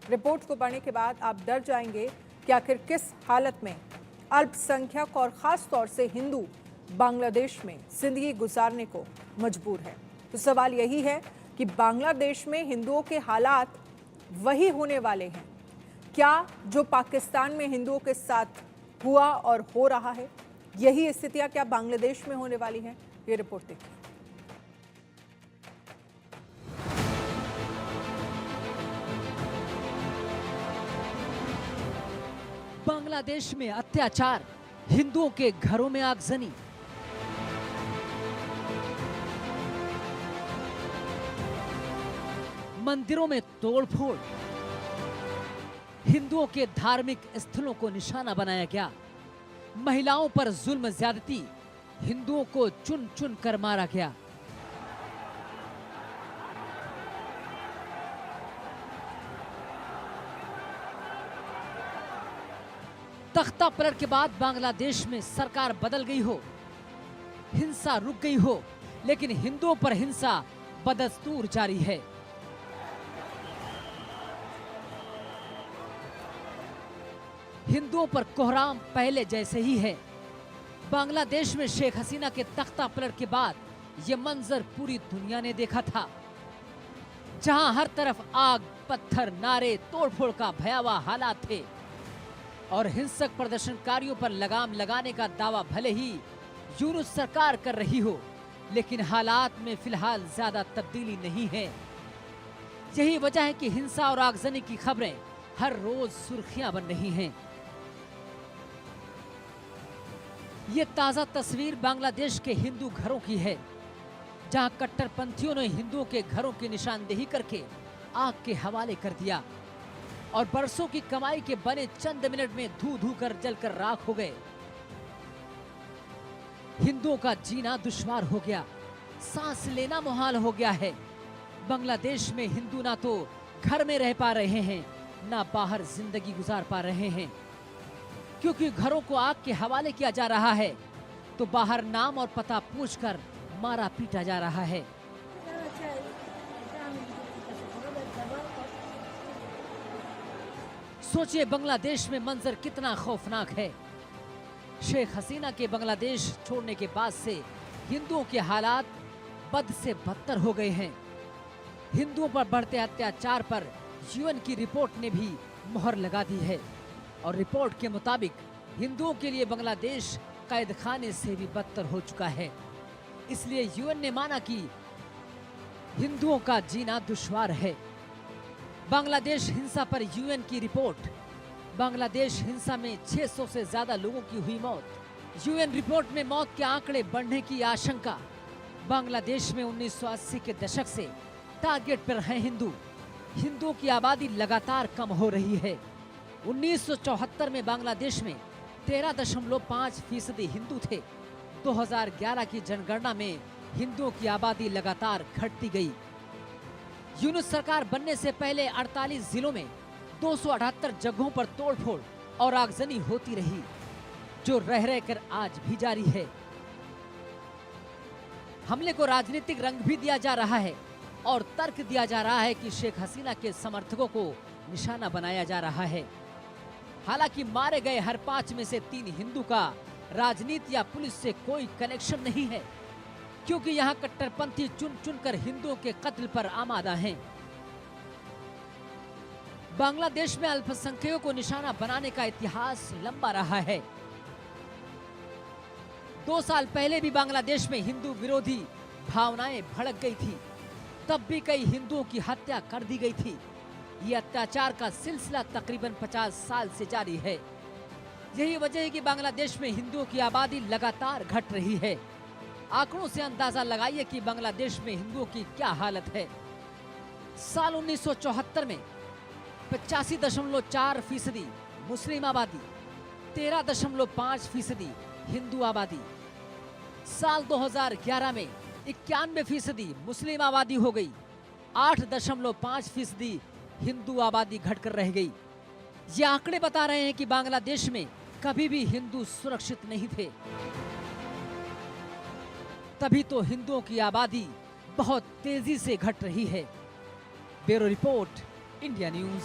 Report को पढ़ने के बाद आप डर जाएंगे कि आखिर किस हालत में अल्पसंख्यक और खास तौर से हिंदू बांग्लादेश में जिंदगी गुजारने को मजबूर है। तो सवाल यही है कि बांग्लादेश में हिंदुओं के हालात वही होने वाले हैं क्या जो पाकिस्तान में हिंदुओं के साथ हुआ और हो रहा है? यही स्थितियां क्या बांग्लादेश में होने वाली हैं? ये रिपोर्ट देखिए। बांग्लादेश में अत्याचार, हिंदुओं के घरों में आगजनी। मंदिरों में तोड़फोड़, हिंदुओं के धार्मिक स्थलों को निशाना बनाया गया। महिलाओं पर जुल्म ज्यादती, हिंदुओं को चुन चुन कर मारा गया। तख्ता पलट के बाद बांग्लादेश में सरकार बदल गई हो, हिंसा रुक गई हो, लेकिन हिंदुओं पर हिंसा बदस्तूर जारी है। हिंदुओं पर कोहराम पहले जैसे ही है। बांग्लादेश में शेख हसीना के तख्ता पलट के बाद ये मंजर पूरी दुनिया ने देखा था, जहां हर तरफ आग, पत्थर, नारे, तोड़फोड़ का भयावह हालात थे और हिंसक प्रदर्शनकारियों पर लगाम लगाने का दावा भले ही यूनुस सरकार कर रही हो, लेकिन हालात में फिलहाल ज्यादा तब्दीली नहीं है। यही वजह है कि हिंसा और आगजनी की खबरें हर रोज सुर्खियां बन रही हैं। ये ताजा तस्वीर बांग्लादेश के हिंदू घरों की है, जहां कट्टरपंथियों ने हिंदुओं के घरों की निशानदेही करके आग के हवाले कर दिया और बरसों की कमाई के बने चंद मिनट में धू धू कर जलकर राख हो गए। हिंदुओं का जीना दुश्वार हो गया, सांस लेना मुहाल हो गया है। बांग्लादेश में हिंदू ना तो घर में रह पा रहे हैं, ना बाहर जिंदगी गुजार पा रहे हैं, क्योंकि घरों को आग के हवाले किया जा रहा है तो बाहर नाम और पता पूछकर मारा पीटा जा रहा है। सोचिए बांग्लादेश में मंजर कितना खौफनाक है। शेख हसीना के बांग्लादेश छोड़ने के बाद से हिंदुओं के हालात बद से बदतर हो गए हैं। हिंदुओं पर बढ़ते अत्याचार पर यूएन की रिपोर्ट ने भी मोहर लगा दी है और रिपोर्ट के मुताबिक हिंदुओं के लिए बांग्लादेश कैद खाने से भी बदतर हो चुका है। इसलिए यूएन ने माना कि हिंदुओं का जीना दुश्वार है। बांग्लादेश हिंसा पर यूएन की रिपोर्ट। बांग्लादेश हिंसा में 600 से ज्यादा लोगों की हुई मौत। यूएन रिपोर्ट में मौत के आंकड़े बढ़ने की आशंका। बांग्लादेश में 1980 के दशक से टारगेट पर हैं हिंदू। हिंदुओं की आबादी लगातार कम हो रही है। 1974 में बांग्लादेश में 13.5% हिंदू थे। 2011 की जनगणना में हिंदुओं की आबादी लगातार घटती गई। यूनुस सरकार बनने से पहले 48 जिलों में 278 जगहों पर तोड़फोड़ और आगजनी होती रही, जो रह रहकर आज भी जारी है। हमले को राजनीतिक रंग भी दिया जा रहा है और तर्क दिया जा रहा है कि शेख हसीना के समर्थकों को निशाना बनाया जा रहा है। हालांकि मारे गए हर 5 में से 3 हिंदू का राजनीति या पुलिस से कोई कनेक्शन नहीं है, क्योंकि यहाँ कट्टरपंथी चुन चुन कर हिंदुओं के कत्ल पर आमादा हैं। बांग्लादेश में अल्पसंख्यकों को निशाना बनाने का इतिहास लंबा रहा है। 2 साल पहले भी बांग्लादेश में हिंदू विरोधी भावनाएं भड़क गई थी, तब भी कई हिंदुओं की हत्या कर दी गई थी। ये अत्याचार का सिलसिला तकरीबन 50 साल से जारी है। यही वजह है कि बांग्लादेश में हिंदुओं की आबादी लगातार घट रही है। आंकड़ों से अंदाजा लगाइए कि बांग्लादेश में हिंदुओं की क्या हालत है। साल 1974 में 85.4% मुस्लिम आबादी, 13.5% हिंदू आबादी। साल 2011 में 91% मुस्लिम आबादी हो गई, 8.5% हिंदू आबादी घटकर रह गई। ये आंकड़े बता रहे हैं कि बांग्लादेश में कभी भी हिंदू सुरक्षित नहीं थे। तभी तो हिंदुओं की आबादी बहुत तेजी से घट रही है। Bureau report, India news.